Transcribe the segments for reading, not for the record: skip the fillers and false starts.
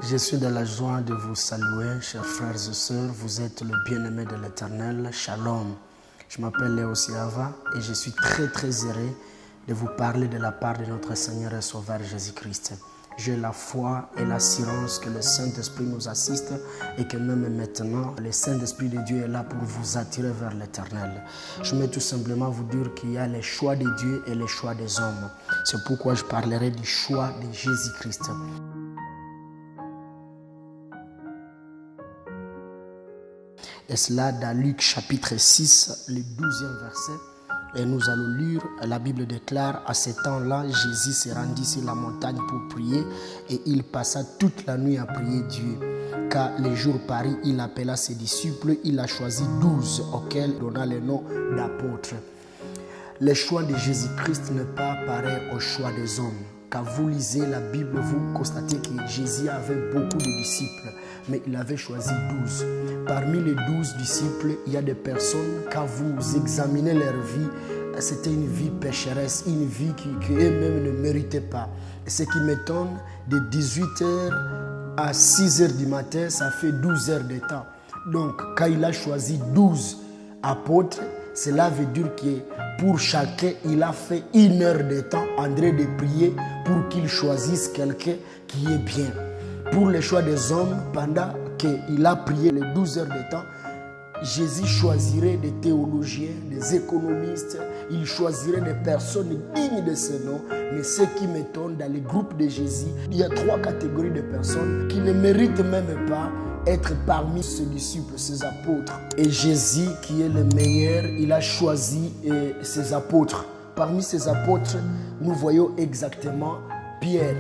Je suis dans la joie de vous saluer, chers frères et sœurs. Vous êtes le bien-aimé de l'Éternel. Shalom. Je m'appelle Léo Siava et je suis très heureux de vous parler de la part de notre Seigneur et Sauveur Jésus-Christ. J'ai la foi et l'assurance que le Saint-Esprit nous assiste et que même maintenant, le Saint-Esprit de Dieu est là pour vous attirer vers l'Éternel. Je vais tout simplement vous dire qu'il y a les choix de Dieu et les choix des hommes. C'est pourquoi je parlerai du choix de Jésus-Christ. Et cela dans Luc chapitre 6, le 12e verset. Et nous allons lire, la Bible déclare, à ce temps-là, Jésus se rendit sur la montagne pour prier et il passa toute la nuit à prier Dieu. Car le jour paru, il appela ses disciples, il a choisi 12 auxquels il donna le nom d'apôtres. Le choix de Jésus-Christ n'est pas pareil au choix des hommes. Quand vous lisez la Bible, vous constatez que Jésus avait beaucoup de disciples, mais il avait choisi 12. Parmi les 12 disciples, il y a des personnes, quand vous examinez leur vie, c'était une vie pécheresse, une vie qu'eux-mêmes ne méritaient pas. Et ce qui m'étonne, de 18h à 6h du matin, ça fait 12 heures de temps. Donc, quand il a choisi 12 apôtres, cela veut dire que pour chacun, il a fait 1 heure de temps en train de prier pour qu'il choisisse quelqu'un qui est bien. Pour le choix des hommes, pendant qu'il a prié les 12 heures de temps, Jésus choisirait des théologiens, des économistes, il choisirait des personnes dignes de ce nom. Mais ce qui m'étonne, dans les groupes de Jésus, il y a 3 catégories de personnes qui ne méritent même pas être parmi ses disciples, ses apôtres. Et Jésus, qui est le meilleur, il a choisi ses apôtres. Parmi ses apôtres, nous voyons exactement Pierre.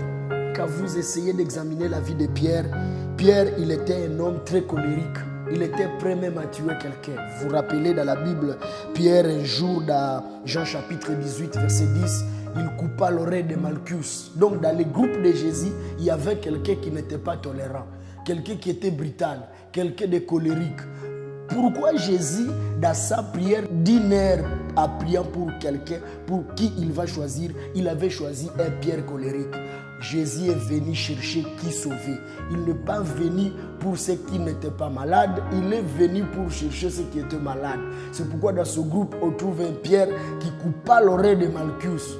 Quand vous essayez d'examiner la vie de Pierre, Pierre, il était un homme très colérique. Il était prêt même à tuer quelqu'un. Vous vous rappelez dans la Bible, Pierre, un jour, dans Jean chapitre 18, verset 10, il coupa l'oreille de Malchus. Donc, dans les groupes de Jésus, il y avait quelqu'un qui n'était pas tolérant. Quelqu'un qui était brutal, quelqu'un de colérique. Pourquoi Jésus, dans sa prière d'1 heure, en priant pour quelqu'un, pour qui il va choisir, il avait choisi un Pierre colérique. Jésus est venu chercher qui sauver. Il n'est pas venu pour ceux qui n'étaient pas malades, il est venu pour chercher ceux qui étaient malades. C'est pourquoi dans ce groupe, on trouve un Pierre qui coupa l'oreille de Malchus.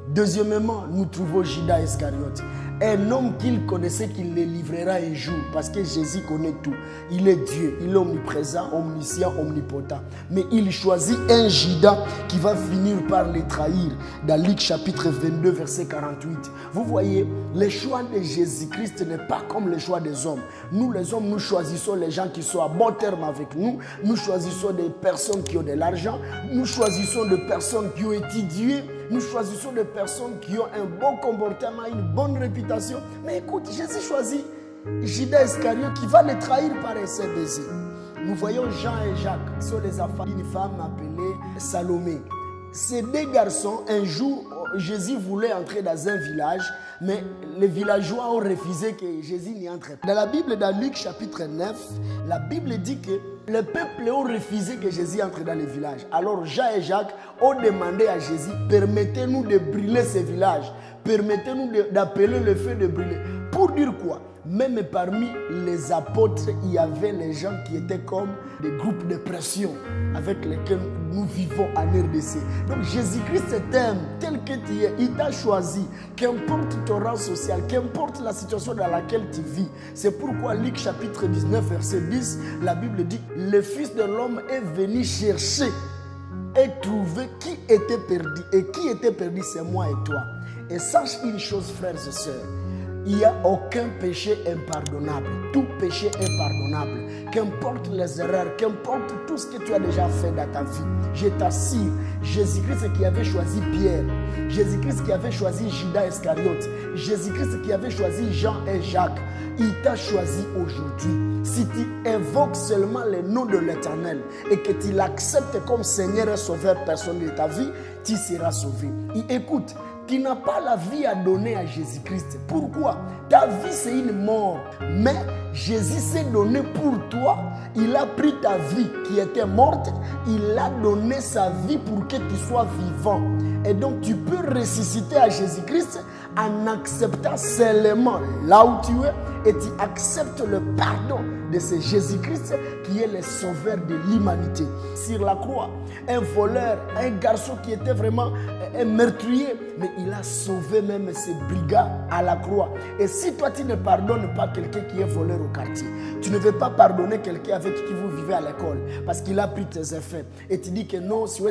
Deuxièmement, nous trouvons Judas Iscariote. Un homme qu'il connaissait, qu'il le livrera un jour, parce que Jésus connaît tout. Il est Dieu, il est omniprésent, omniscient, omnipotent. Mais il choisit un Judas qui va finir par le trahir. Dans Luc chapitre 22, verset 48. Vous voyez, le choix de Jésus-Christ n'est pas comme le choix des hommes. Nous, les hommes, nous choisissons les gens qui sont à bon terme avec nous. Nous choisissons des personnes qui ont de l'argent. Nous choisissons des personnes qui ont étudié. Nous choisissons des personnes qui ont un bon comportement, une bonne réputation. Mais écoute, Jésus choisit Judas Iscariote qui va le trahir par un seul baiser. Nous voyons Jean et Jacques, qui sont les enfants d'une femme appelée Salomé. Ces 2 garçons, un jour, Jésus voulait entrer dans un village, mais les villageois ont refusé que Jésus n'y entre pas. Dans la Bible, dans Luc chapitre 9, la Bible dit que le peuple a refusé que Jésus entre dans le village. Alors Jean et Jacques ont demandé à Jésus, permettez-nous de brûler ce village. Permettez-nous d'appeler le feu de brûler. Pour dire quoi? Même parmi les apôtres, il y avait les gens qui étaient comme des groupes de pression avec lesquels nous vivons en RDC. Donc Jésus-Christ t'aime tel que tu es. Il t'a choisi. Qu'importe ton rang social, qu'importe la situation dans laquelle tu vis. C'est pourquoi Luc chapitre 19, verset 10, la Bible dit, le Fils de l'homme est venu chercher et trouver qui était perdu. Et qui était perdu, c'est moi et toi. Et sache une chose, frères et sœurs. Il n'y a aucun péché impardonnable. Tout péché est pardonnable. Qu'importe les erreurs, qu'importe tout ce que tu as déjà fait dans ta vie. Je t'assure, Jésus-Christ qui avait choisi Pierre, Jésus-Christ qui avait choisi Judas Iscariote, Jésus-Christ qui avait choisi Jean et Jacques, il t'a choisi aujourd'hui. Si tu invoques seulement le nom de l'Éternel et que tu l'acceptes comme Seigneur et Sauveur personnel de ta vie, tu seras sauvé. Et écoute, tu n'as pas la vie à donner à Jésus-Christ. Pourquoi? Ta vie, c'est une mort. Mais Jésus s'est donné pour toi. Il a pris ta vie qui était morte. Il a donné sa vie pour que tu sois vivant. Et donc, tu peux ressusciter à Jésus-Christ en acceptant seulement là où tu es et tu acceptes le pardon de ce Jésus-Christ qui est le sauveur de l'humanité. Sur la croix, un voleur, un garçon qui était vraiment un meurtrier, mais il a sauvé même ses brigands à la croix. Et si toi tu ne pardonnes pas quelqu'un qui est voleur au quartier, tu ne veux pas pardonner quelqu'un avec qui vous vivez à l'école parce qu'il a pris tes effets et tu dis que non, si tu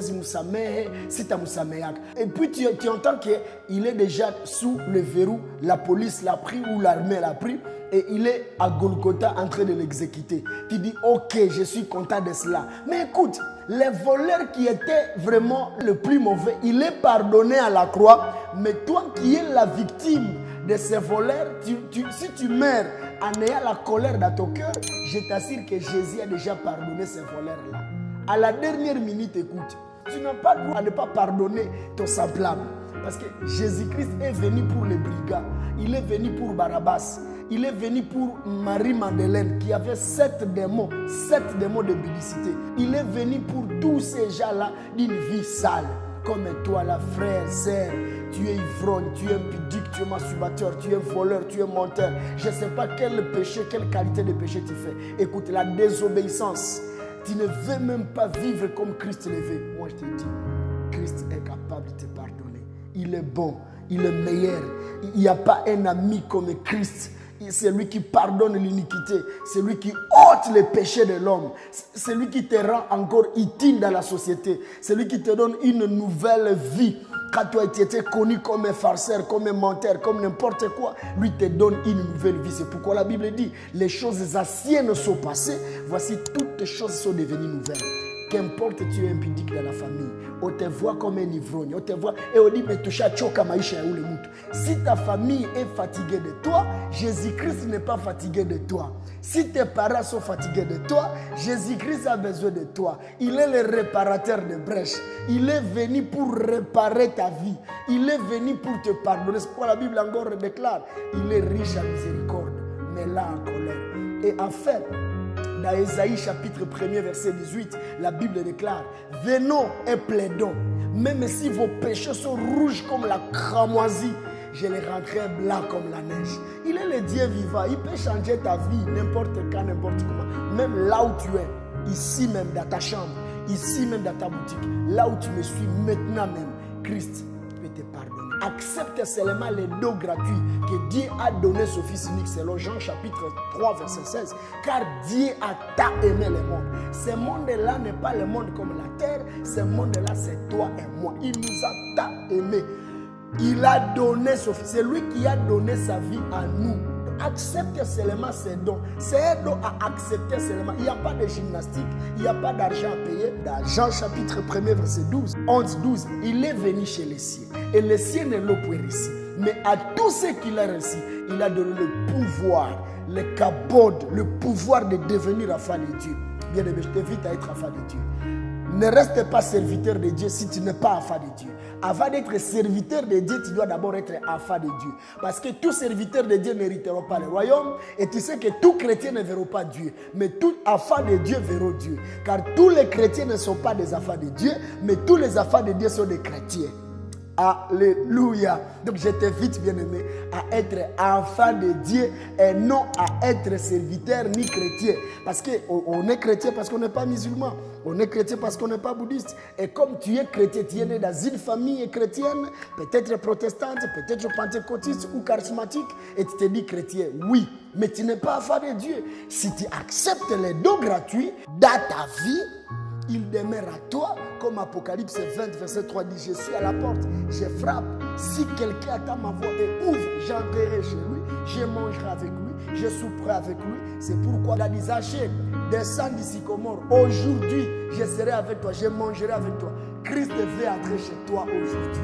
et puis tu entends qu'il est déjà sous le verrou, la police l'a pris ou l'armée l'a pris et il est à Golgotha en train de l'exécuter. Tu dis ok, je suis content de cela. Mais écoute, les voleurs qui étaient vraiment le plus mauvais, il est pardonné à la croix, mais toi qui es la victime de ces voleurs, si tu meurs en ayant la colère dans ton cœur, je t'assure que Jésus a déjà pardonné ces voleurs-là. À la dernière minute, écoute, tu n'as pas le droit de ne pas pardonner ton semblable. Parce que Jésus-Christ est venu pour les brigands. Il est venu pour Barabbas. Il est venu pour Marie-Madeleine qui avait 7 démons de bidicité. Il est venu pour tous ces gens-là d'une vie sale. Comme toi là, frère, sœur, tu es ivrogne, tu es impudique, tu es masturbateur, tu es voleur, tu es menteur. Je ne sais pas quel péché, quelle qualité de péché tu fais. Écoute, la désobéissance, tu ne veux même pas vivre comme Christ le veut. Moi je te dis, Christ est capable de te pardonner. Il est bon, il est meilleur. Il n'y a pas un ami comme Christ. C'est lui qui pardonne l'iniquité. C'est lui qui ôte les péchés de l'homme. C'est lui qui te rend encore utile dans la société. C'est lui qui te donne une nouvelle vie. Quand toi tu étais connu comme un farceur, comme un menteur, comme n'importe quoi, lui te donne une nouvelle vie. C'est pourquoi la Bible dit, les choses anciennes sont passées, voici toutes les choses sont devenues nouvelles. Qu'importe tu es impudique dans la famille, on te voit comme un ivrogne, on te voit et on dit mais toucha choka maisha ya ule mtu. Si ta famille est fatiguée de toi, Jésus-Christ n'est pas fatigué de toi. Si tes parents sont fatigués de toi, Jésus-Christ a besoin de toi. Il est le réparateur de brèches. Il est venu pour réparer ta vie. Il est venu pour te pardonner. C'est pourquoi la Bible encore déclare, il est riche à miséricorde, mais là en colère. Et en fait, dans Ésaïe chapitre 1er verset 18, la Bible déclare, venons et plaidons, même si vos péchés sont rouges comme la cramoisie, je les rendrai blancs comme la neige. Il est le Dieu vivant, il peut changer ta vie n'importe quand, n'importe comment, même là où tu es, ici même dans ta chambre, ici même dans ta boutique, là où tu me suis maintenant même, Christ peut te pardonner. Accepte seulement les dons gratuits que Dieu a donné son Fils unique selon Jean chapitre 3 verset 16. Car Dieu a tant aimé le monde. Ce monde-là n'est pas le monde comme la terre. Ce monde-là c'est toi et moi. Il nous a tant aimé. Il a donné son Fils. C'est lui qui a donné sa vie à nous. Accepte seulement ces dons. C'est un don à accepter seulement. Il n'y a pas de gymnastique, il n'y a pas d'argent à payer. Dans Jean chapitre 1er verset 12, 11-12, il est venu chez les siens. Et les siens ne l'ont pas reçu. Mais à tous ceux qu'il a reçus, il a donné le pouvoir, le kabod, le pouvoir de devenir enfant de Dieu. Bien aimé, je t'invite à être enfant de Dieu. Ne reste pas serviteur de Dieu si tu n'es pas enfant de Dieu. Avant d'être serviteur de Dieu, tu dois d'abord être enfant de Dieu. Parce que tous serviteurs de Dieu n'hériteront pas le royaume. Et tu sais que tous chrétiens ne verront pas Dieu. Mais tous enfants de Dieu verront Dieu. Car tous les chrétiens ne sont pas des enfants de Dieu. Mais tous les enfants de Dieu sont des chrétiens. Alléluia. Donc je t'invite, bien-aimé, à être enfant de Dieu et non à être serviteur ni chrétien. Parce qu'on est chrétien parce qu'on n'est pas musulman. On est chrétien parce qu'on n'est pas bouddhiste. Et comme tu es chrétien, tu es né dans une famille chrétienne, peut-être protestante, peut-être pentecôtiste ou charismatique, et tu te dis chrétien. Oui, mais tu n'es pas enfant de Dieu. Si tu acceptes les dons gratuits dans ta vie, il demeure à toi, comme Apocalypse 20, verset 3 dit, je suis à la porte, je frappe. Si quelqu'un attend ma voix et ouvre, j'entrerai chez lui, je mangerai avec lui, je souperai avec lui. C'est pourquoi il a dit, Zachée, descends du sycomore. Aujourd'hui, je serai avec toi, je mangerai avec toi. Christ veut entrer chez toi aujourd'hui.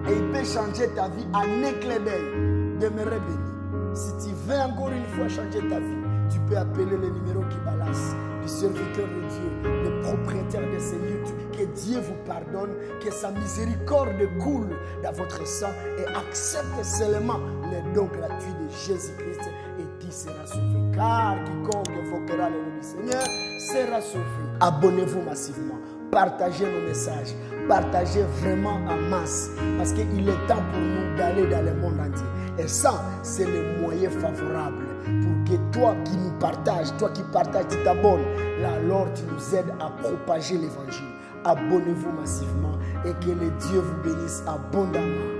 Et il peut changer ta vie en un clin d'œil. Demeurez béni. Si tu veux encore une fois changer ta vie, tu peux appeler le numéro qui balance du serviteur de Dieu, le propriétaire de ces lieux. Que Dieu vous pardonne, que sa miséricorde coule dans votre sang et accepte seulement les dons gratuits de Jésus-Christ et tu seras sauvé. Car quiconque invoquera le nom du Seigneur sera sauvé. Abonnez-vous massivement. partagez nos messages. Partagez vraiment en masse. Parce qu'il est temps pour nous d'aller dans le monde entier. Et ça, c'est le moyen favorable pour que toi qui nous partages, toi qui partages, tu t'abonnes. Là, alors tu nous aides à propager l'évangile. Abonnez-vous massivement et que le Dieu vous bénisse abondamment.